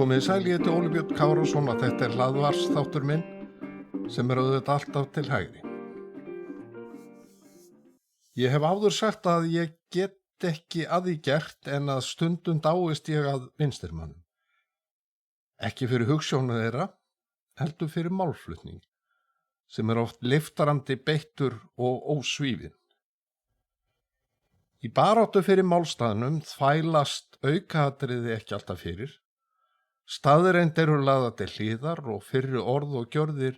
Komið sæl, ég heiti Óli Björn Kárason og þetta hlaðvarpsþáttur minn sem auðvitað alltaf til hægri. Ég hef áður sagt að ég get ekki að því gert en að stundum dáist ég að vinstrimönnum. Ekki fyrir hugsjónu þeirra, heldur fyrir málflutning, sem oft lyftarandi, beittur og ósvífinn. Í baráttu fyrir málstaðnum þvælast aukaatriði ekki alltaf fyrir. Staðreind eru lagðar til hliðar og fyrri orð og gjörðir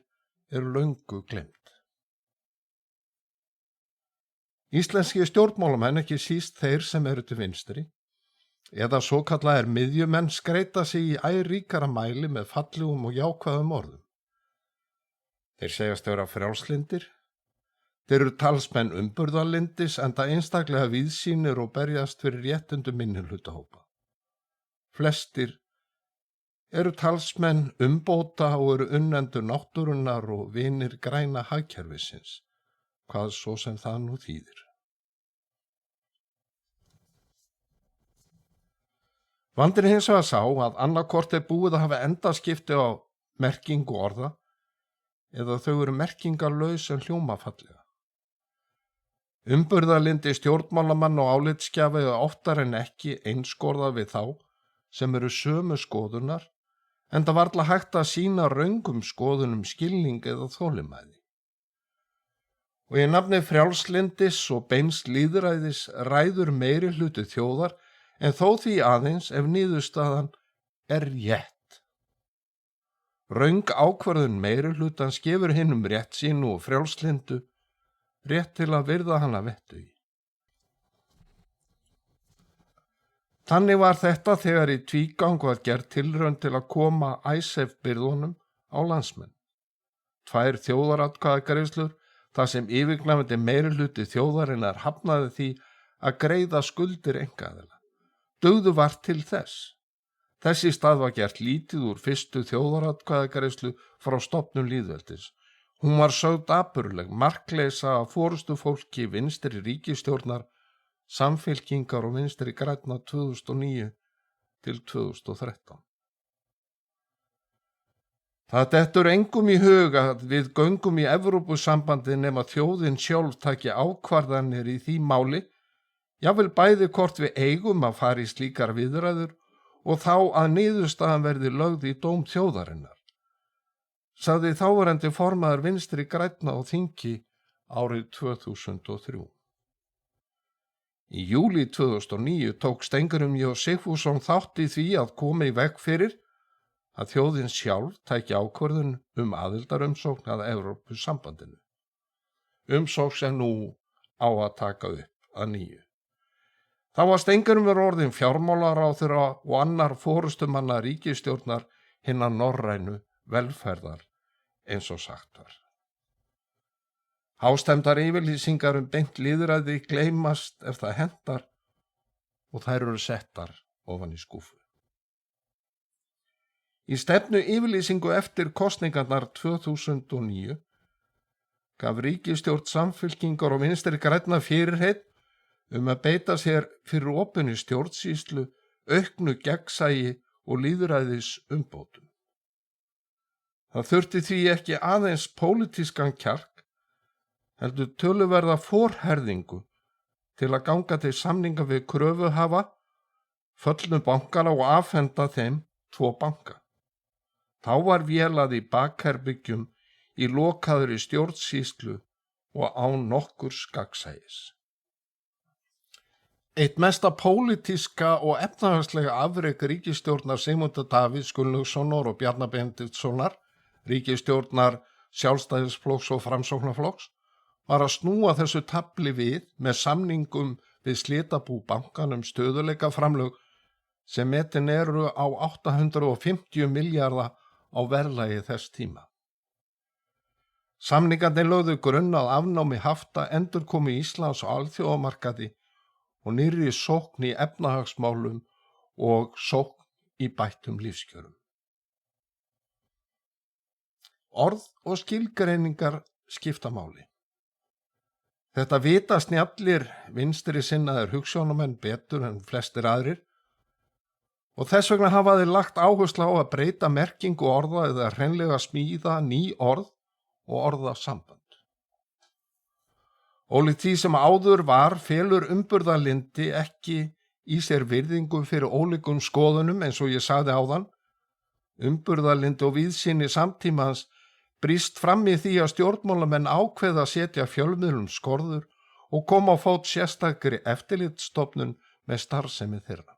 eru löngu gleymd. Íslenski stjórnmálamenn, ekki síst þeir sem eru til vinstri, eða svokallaðir miðjumenn skreita sig í æ ríkara mæli með fallegum og jákvæðum orðum. Þeir segjast vera frjálslyndir, þeir eru talsmenn umburðarlyndis enda einstaklega víðsýnir og berjast fyrir réttindum minnihlutahópa. Flestir eru talsmenn umbóta og eru unnendur náttúrunnar og vinir græna hagkerfisins, hvað svo sem það nú þýðir. Vandinn hins vegar sá að annaðhvort búið að hafa endaskipti á merkingu orða eða þau eru merkingarlaus en hljóma fallega. Umburðarlyndi stjórnmálamann og álitsgjafi oftar en ekki einskorðað við þá sem eru sömu skoðunar enda varla hægt að sýna röngum skoðunum skilning eða þolinmæði. Og í nafni frjálslyndis og beins lýðræðis ræður meiri hluti þjóðar en þó því aðeins ef niðurstaðan rétt. Röng ákvörðun meiri hlutans gefur hinum réttsýnu og frjálslyndu rétt til að virða hana vettugi. Þannig var þetta þegar í tvígang var gerð tilraun til að koma Icesave-byrðunum á landsmenn. 2 þjóðaratkvæðagreiðslur þar sem yfirgnæfandi meirihluti þjóðarinnar hafnaði því að greiða skuldir einkaaðila. Dugðu vart til þess. Þess í stað var gert lítið úr fyrstu þjóðaratkvæðagreiðslu frá stofnun lýðveldis. Hún var sögð dapurleg, markleysa af forystufólki vinstri ríkisstjórnar Samfylkingar og vinstri grænna 2009 til 2013. Það dettur engum í huga að við göngum í Evrópusambandið nema þjóðin sjálf taki ákvarðanir í því máli, jafnvel bæði hvort við eigum að fara í slíkar viðræður og þá að niðurstaðan verði lögð í dóm þjóðarinnar, sagði þáverandi formaður vinstri grænna á þingi árið 2003. Í júlí 2009 tók Steingrímur J. Sigfússon þátt í því að koma í veg fyrir að þjóðin sjálf tæki ákvörðun aðildarumsókn að Evrópusambandinu. Umsókn sem nú á að taka upp að nýju. Þá var Steingrímur orðinn fjármálaráðherra og annar forystumanna ríkisstjórnar hinna norrænu velferðar eins og sagt var. Hástemmdar yfirlýsingar beint lýðræði gleymast ef það hentar og þær eru settar ofan í skúfu. Í stefnu yfirlýsingu eftir kosningarnar 2009 gaf ríkisstjórn Samfylkingar og vinstri grænna fyrirheit að beita sér fyrir opinni stjórnsýslu, auknu gegnsæi og lýðræðis umbótum. Það þurfti því ekki aðeins pólitískan kjark, heldur töluverða forherðingu til að ganga til samninga við kröfuhafa, föllnu bankana og afhenda þeim 2 banka. Þá var vélað í bakherbyggjum í lokaðri stjórnsýslu og án nokkurs gagnsæis. Eitt mesta pólitíska og efnahagslega afrek ríkisstjórnar Sigmundar Davíðs Gunnlaugssonar og Bjarna Benediktssonar, ríkisstjórnar Sjálfstæðisflokks og Framsóknarflokks, var að snúa þessu tafli við með samningum við slitabú bankanum stöðuleikaframlög sem metin eru á 850 milljarða á verðlagi þess tíma. Samningarnir lögðu grunn að afnámi hafta, endurkomu Íslands á alþjóðamarkaði og nýrri sókn í efnahagsmálum og sókn í bættum lífskjörum. Orð og skilgreiningar skipta máli. Þetta vita snjallir vinstri sinnaðir hugsjónamenn betur en flestir aðrir og þess vegna hafa þeir lagt áherslu á að breyta merkingu orða eða hreinlega smíða ný orð og orðasambönd. Ólíkt því sem áður var felur umburðarlyndi ekki í sér virðingu fyrir ólíkum skoðunum eins og ég sagði áðan. Umburðarlyndi og víðsýni samtímans brýst fram í því að stjórnmálamenn ákveða að setja fjölmiðlum skorður og koma á fót sérstakri eftirlitsstofnun með starfsemi þeirra.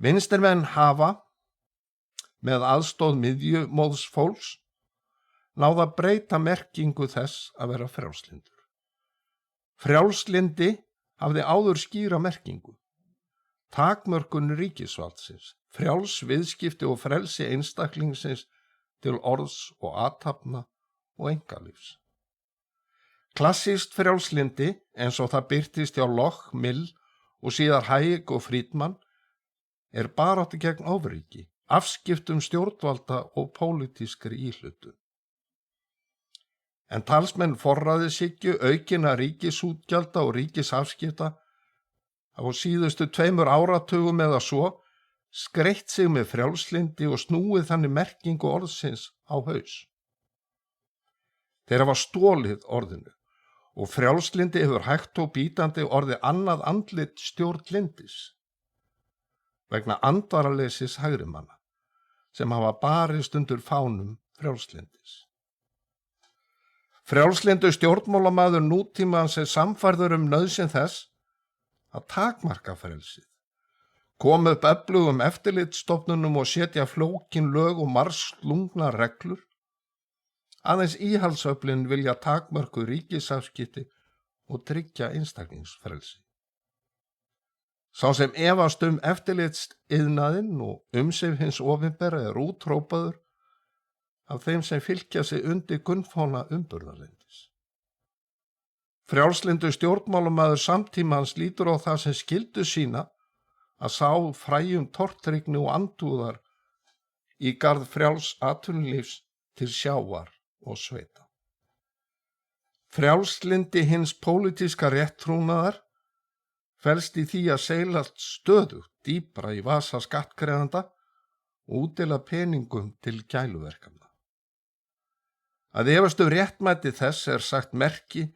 Vinstrimenn hafa, með aðstoð miðjumóðsfólks, náð að breyta merkingu þess að vera frjálslyndur. Frjálslyndi hafði áður skýra merkingu. Takmörkun ríkisvaldsins, frjáls viðskipti og frelsi einstaklingsins til orðs og athafna og einkalífs. Klassískt frjálslyndi, eins og það birtist hjá Locke, Mill og síðar Hayek og Friedman, er baráttu gegn ofríki, afskiptum stjórnvalda og pólitískri íhlutun. En talsmenn forræðishyggju, aukinna ríkisútgjalda og ríkisafskipta á síðustu 2 áratugum eða svo skreitt sig með frjálslyndi og snúið þannig merkingu orðsins á haus. Þeir hafa stólið orðinu og frjálslyndi hefur hægt og bítandi orðið annað andlit stjórnlyndis vegna andvaraleysis hægrimanna sem hafa barist undir fánum frjálslyndis. Frjálslyndur stjórnmálamaður nútímans er samfærður nauðsyn þess að takmarka frelsið, koma upp öflugum eftirlitsstofnunum og setja flókin lög og margslungnar reglur. Aðeins íhaldsöflin vilja takmörku ríkisafskipti og tryggja einstaklingsfrelsi. Sá sem efast eftirlitsiðnaðinn og umsif hins opinbera er útrópaður af þeim sem fylkja sig undir gunnfána umburðarlyndis. Frjálslyndur stjórnmálamaður samtímans lítur á það sem skyldu sína að sá fræjum tortryggni og andúðar í garð frjáls atvinnulífs til sjávar og sveita. Frjálslyndi hins pólitíska rétttrúnaðar felst í því að seilast stöðugt dýpra í vasa skattgreiðanda og útdeila peningum til gæluverkefna. Að efast réttmæti þess er sagt merki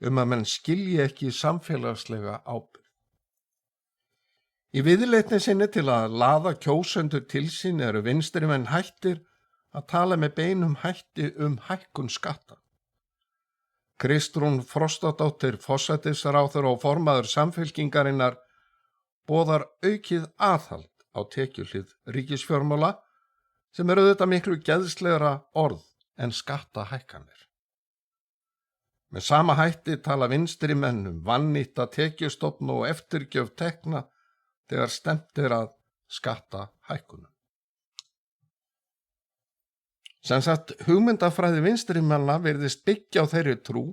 að menn skilji ekki samfélagslega ábyrgð. Í viðleitni sinni til að laða kjósendur til sín eru vinstrimenn hættir að tala með beinum hætti hækkun skatta. Kristrún Frostadóttir, forsætisráðherra og formaður Samfylkingarinnar, boðar aukið aðhald á tekjuhlið ríkisfjármála sem eru auðvitað miklu geðslegra orð en skattahækkanir. Með sama hætti tala vinstrimenn vannýtta tekjustofn og eftirgjöf tekna þegar stefnt er að skattahækkunum. Sem sagt, hugmyndafræði vinstrimanna virðist byggja á þeirri trú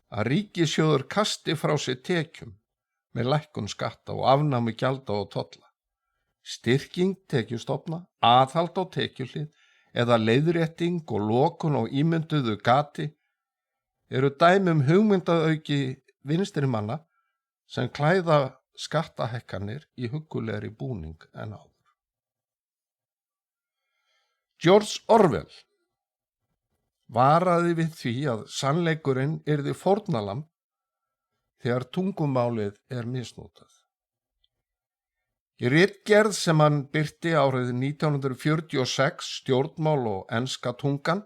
að ríkissjóður kasti frá sér tekjum með lækkun skatta og afnámi gjalda og tolla. Styrking tekjustofna, aðhald á tekjuhlið eða leiðrétting og lokun á ímynduðu gati eru dæmum hugmyndaauki vinstrimanna sem klæða skattahækkanir í huggulegri búning en áður. George Orwell varaði við því að sannleikurinn yrði fórnarlamb þegar tungumálið er misnotað. Í ritgerð sem hann birti árið 1946, Stjórnmál og enska tungan,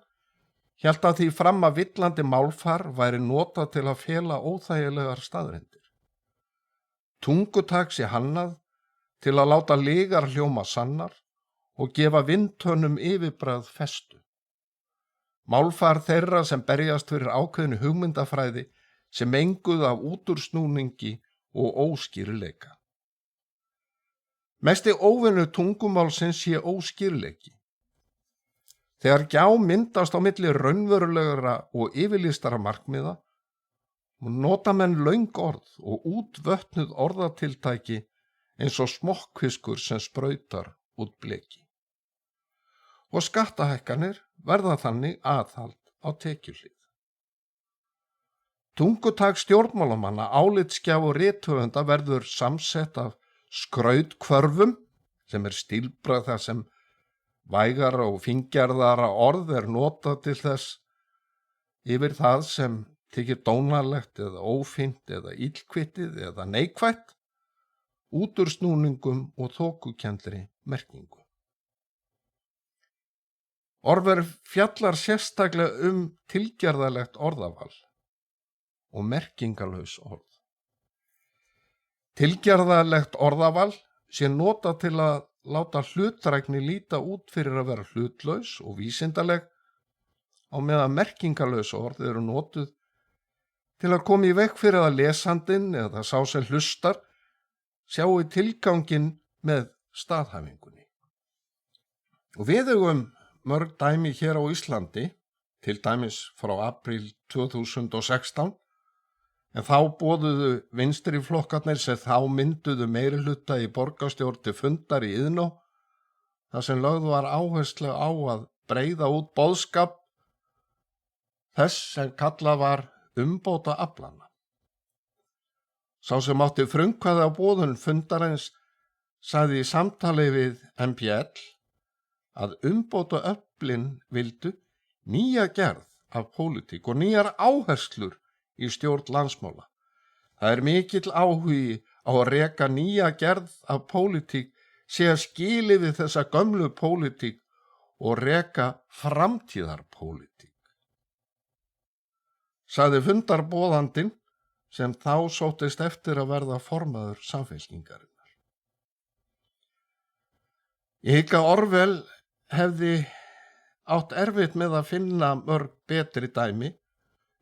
hélt að því fram að villandi málfar væri notað til að fela óþægilegar staðreyndir. Tungutak sé hannað til að láta lygar hljóma sannar og gefa vindhönnum yfirbragð festu. Málfar þeirra sem berjast fyrir ákveðnu hugmyndafræði sem menguð af útúrsnúningi og óskýrleika. Mesti óvinur tungumálsins sé óskýrleiki. Þegar gjá myndast á milli raunverulegra og yfirlýstara markmiða, nota menn löng orð og útvötnuð orðatiltæki eins og smokkfiskur sem sprautar út bleki. Og skattahækkanir verða þannig aðhald á tekjuhlið. Tungutak stjórnmálamanna, álitsgjaf og rithöfunda verður samsett af skrautkvörfum, sem stílbragð þar sem vægara og fíngerðara orð notað til þess yfir það sem þykir dónalegt eða ófínt eða illkvittið eða neikvætt, útúrsnúningum og þokukendri merkingu. Orwell fjallar sérstaklega tilgerðarlegt orðaval og merkingarlaus orð. Tilgerðarlegt orðaval sé notað til að láta hlutdrægni líta út fyrir að vera hlutlaus og vísindaleg, á meðan merkingarlaus orð notuð til að koma í veg fyrir að lesandinn eða sá sem hlustar sjáu tilganginn með staðhæfingunni. Og við eigum mörg dæmi hér á Íslandi, til dæmis frá apríl 2016, en þá boðuðu vinstri flokkarnir sem þá mynduðu meirihluta í borgarstjórn til fundar í Iðnó, þar sem lögð var áherslu á að breiða út boðskap þess sem kallað var umbóta aflana. Sá sem átti frumkvæði á boðun fundarins sagði í samtali við MBL að umbóta öflin vildu nýja gerð af pólitík og nýjar áherslur í stjórn landsmála. Það mikill áhugi á að reka nýja gerð af pólitík sé að skili við þessa gömlu pólitík og reka framtíðarpólitík. Sagði fundarboðandinn sem þá sóttist eftir að verða formaður Samfylkingarinnar. Ég hygg að Orwell hefði átt erfitt með að finna mörg betri dæmi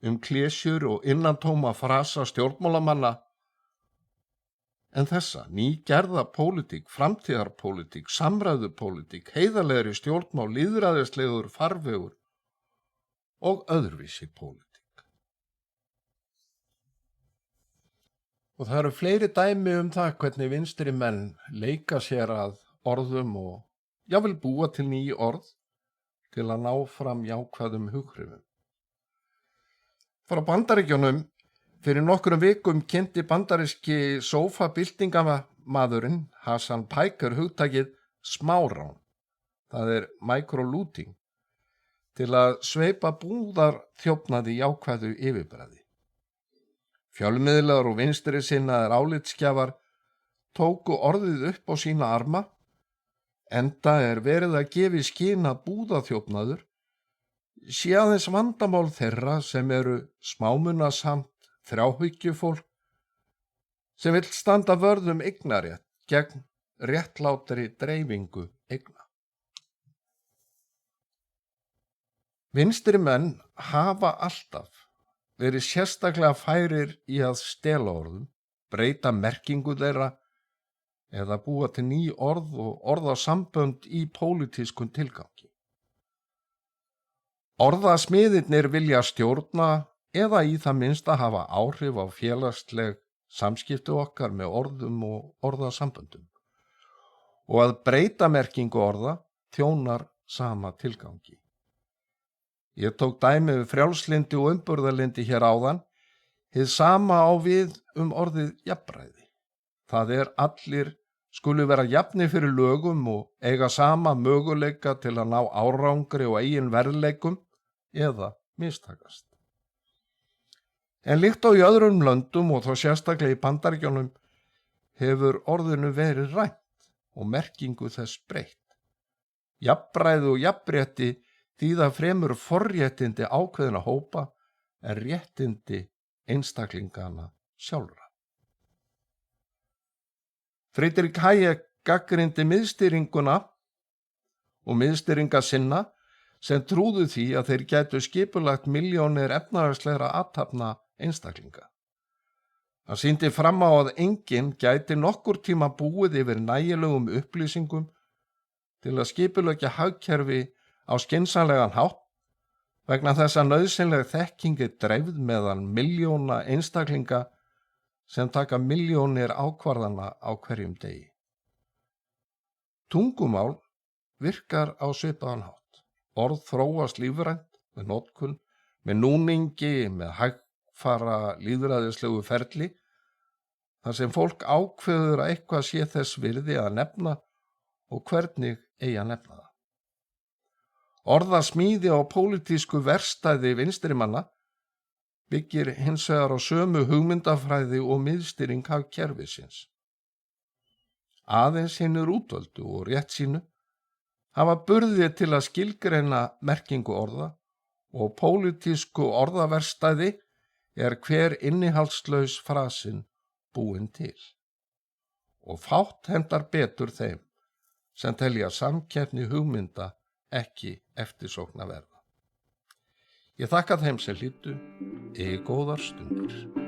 klésjur og innantóma frasa stjórnmálamanna en þessa nýgerða pólitík, framtíðarpólitík, samræðupólitík, heiðarlegri stjórnmál, lýðræðislegur farvegur og öðruvísi pólitík. Og það fleiri dæmi það hvernig vinstri menn leika sér að orðum og jafnvel búa til ný orð til að ná fram jákvæðum hughrifum. Frá Bandaríkjunum fyrir nokkrum vikum kynnti bandaríski sófabyltingamaðurinn Hassan Piker hugtakið smárán, það microlooting, til að sveipa búðarþjófnaði jákvæðu yfirbragði. Fjölmiðlar og vinstri sinnaðir álitsgjafar tóku orðið upp á sína arma, enda verið að gefa í skyn að búðarþjófnaður sé aðeins vandamál þeirra sem smámunasamt þráhyggjufólk sem vill standa vörð eignarétt gegn réttlátri dreifingu eigna. Vinstri menn hafa alltaf verið sérstaklega færir í að stela orðum, breyta merkingu þeirra eða búa til ný orð og orðasambönd í pólitískum tilgangi. Orðasmiðirnir vilja stjórna eða í það minnsta hafa áhrif á félagsleg samskipti okkar með orðum og orðasamböndum. Og að breyta merkingu orða þjónar sama tilgangi. Ég tók dæmi við frjálslyndi og umburðarlyndi hér áðan, hið sama á við orðið jafnræði. Það allir skulu vera jafnir fyrir lögum og eiga sama möguleika til að ná árangri og eigin verðleikum eða mistakast. En líkt á í öðrum löndum og þó sérstaklega í Bandaríkjunum hefur orðinu verið rænt og merkingu þess breytt. Jafnræði og jafnrétti þýða fremur forréttindi ákveðna hópa en réttindi einstaklingana sjálfra. Friedrich Hayek gagnrýndi miðstýringuna og miðstýringa sinna sem trúðu því að þeir gætu skipulagt milljónir efnahagslegra athafna einstaklinga. Hann sýndi fram á að enginn gæti nokkur tíma búið yfir nægilegum upplýsingum til að skipuleggja hagkerfi á skynsamlegan hátt vegna þess að nauðsynleg þekking er dreifð meðal milljóna einstaklinga sem taka milljónir ákvarðana á hverjum degi. Tungumál virkar á svipaðan hátt. Orð þróast lífrænt með notkun, með núningi, með hægfara lýðræðislegu ferli, þar sem fólk ákveður að eitthvað sé þess virði að nefna og hvernig eigi að nefna það. Orðasmíði á pólitísku verkstæði vinstrimanna byggir hins vegar á sömu hugmyndafræði og miðstýring hagkerfisins. Aðeins hinir útvöldu og réttsýnu hafa burði til að skilgreina merkingu orða og pólitísku orðaverkstæði er hver innihaldslaus frasinn búinn til. Og fátt hentar betur þeim sem telja samkeppni hugmynda ekki eftirsóknarverða. Ég þakka þeim sem hlýddu, eigi góðar stundir.